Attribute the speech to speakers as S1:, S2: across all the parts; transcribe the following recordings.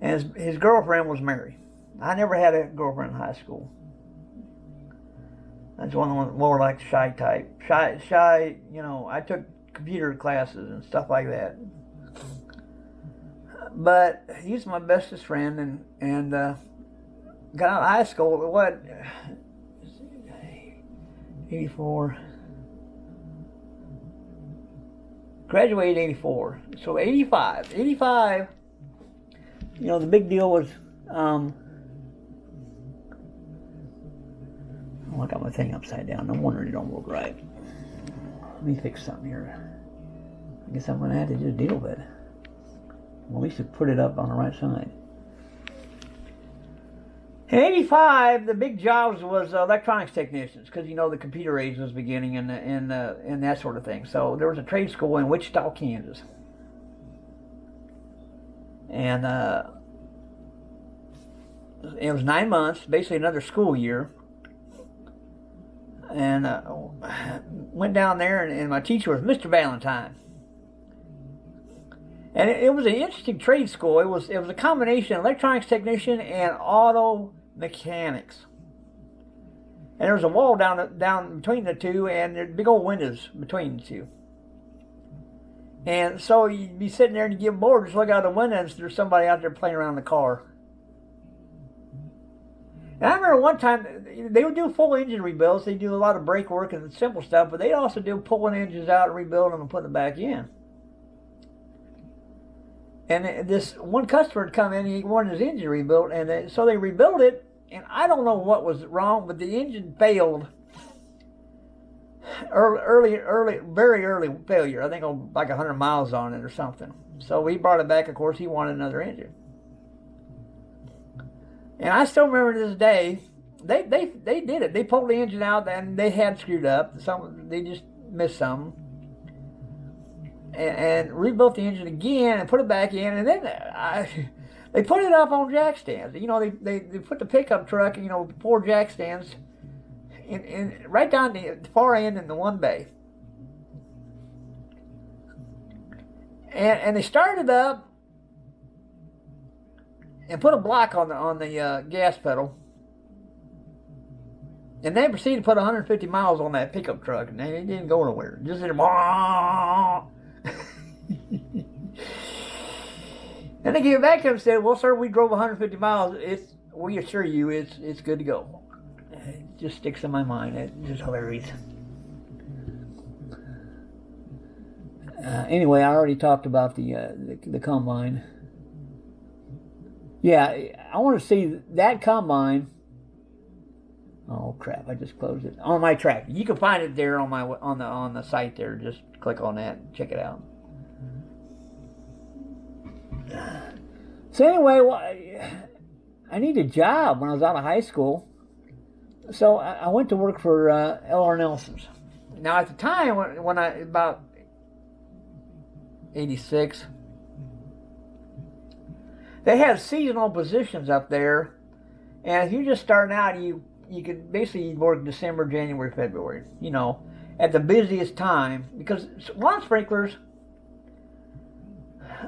S1: And his girlfriend was Mary. I never had a girlfriend in high school. I was one of the more like shy type. Shy, I took computer classes and stuff like that. But he's my bestest friend, and got out of high school, what, 84, graduated 84, so 85, the big deal was, oh, I got my thing upside down. No wonder it don't work right. Let me fix something here. I guess I'm going to have to just deal with it. Well, at least put it up on the right side. In 85, the big jobs was electronics technicians, because the computer age was beginning and that sort of thing. So there was a trade school in Wichita, Kansas, and it was 9 months, basically another school year. And went down there, and my teacher was Mr. Valentine. And it was an interesting trade school. It was a combination of electronics technician and auto mechanics. And there was a wall down between the two, and there were big old windows between the two. And so you'd be sitting there and you get bored, just look out the window and there's somebody out there playing around in the car. And I remember one time, they would do full engine rebuilds. They do a lot of brake work and simple stuff, but they also do pulling engines out and rebuilding them and putting them back in. And this one customer had come in, he wanted his engine rebuilt, and so they rebuilt it, and I don't know what was wrong, but the engine failed. Very early failure. I think like 100 miles on it or something. So we brought it back. Of course, he wanted another engine. And I still remember to this day, they did it. They pulled the engine out, and they had screwed up. They just missed some. And rebuilt the engine again and put it back in, and then they put it up on jack stands. They put the pickup truck, 4 jack stands, in right down the far end in the one bay. And they started up and put a block on the gas pedal, and they proceeded to put 150 miles on that pickup truck, and they didn't go nowhere. Just did and they gave it back to him and said, "Well, sir, we drove 150 miles. We assure you, it's good to go." It just sticks in my mind. It's just hilarious. Anyway, I already talked about the combine. Yeah, I want to see that combine. Oh crap! I just closed it on my track. You can find it there on the site there. Just click on that and check it out. So anyway, I needed a job when I was out of high school, so I went to work for L.R. Nelson's. Now at the time when I about 86, they had seasonal positions up there, and if you're just starting out, you could basically work December, January, February, at the busiest time, because lawn sprinklers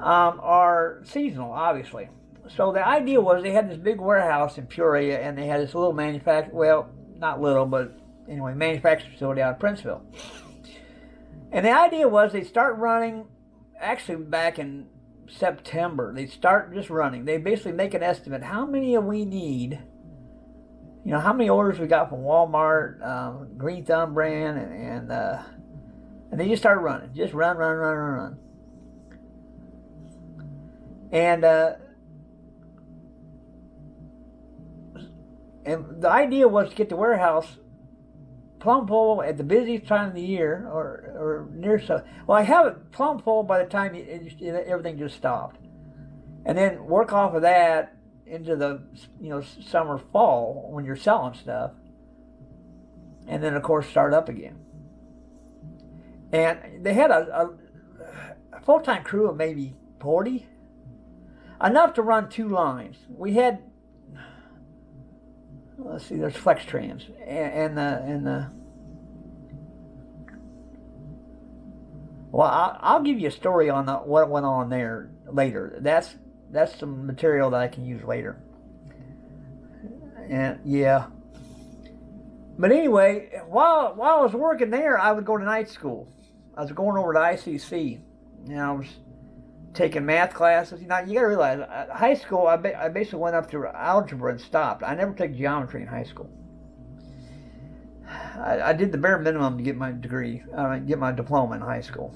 S1: are seasonal, obviously. So the idea was they had this big warehouse in Peoria, and they had this little not little, but anyway, manufacturing facility out of Princeville. And the idea was they'd start running, actually back in September, they'd start just running. They basically make an estimate, how many we need, how many orders we got from Walmart, Green Thumb brand, and they just started running. Just run. And the idea was to get the warehouse plumb full at the busiest time of the year, or near so. Well, I have it plumb full by the time everything just stopped, and then work off of that into the summer, fall when you're selling stuff, and then of course start up again. And they had a full-time crew of maybe 40. Enough to run 2 lines. We had, let's see, there's flex trans and the. Well, I'll give you a story on what went on there later. That's that's some material that I can use later. And yeah. But anyway, while I was working there, I would go to night school. I was going over to ICC, and I was taking math classes. You got to realize, high school, I basically went up to algebra and stopped. I never took geometry in high school. I did the bare minimum to get my degree, get my diploma in high school.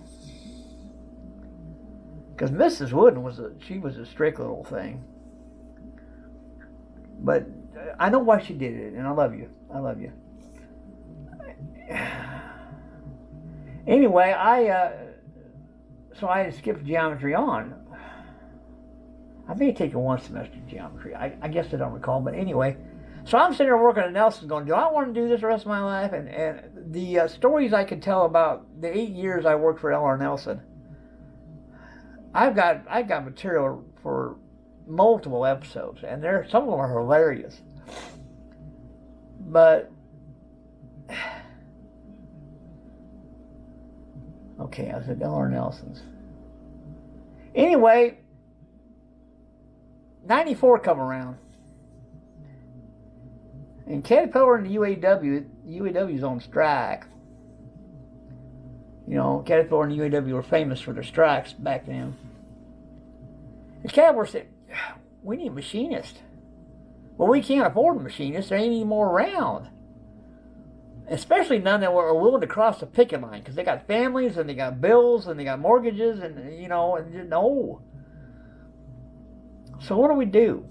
S1: Because Mrs. Wooden was a strict little thing. But I know why she did it, and I love you. I love you. Anyway, so I skipped geometry on. I may have taken one semester of geometry. I guess I don't recall, but anyway. So I'm sitting there working at Nelson going, do I want to do this the rest of my life? And the stories I could tell about the 8 years I worked for L.R. Nelson, I got material for multiple episodes, and some of them are hilarious. But okay, I was at L.R. Nelson's. Anyway, 94 come around. And Caterpillar and the UAW's on strike. You know, Caterpillar and the UAW were famous for their strikes back then. And Caterpillar said, we need machinists. Well, we can't afford a machinist. There ain't any more around. Especially none that were willing to cross the picket line, because they got families and they got bills and they got mortgages and, you know, and no. So what do we do?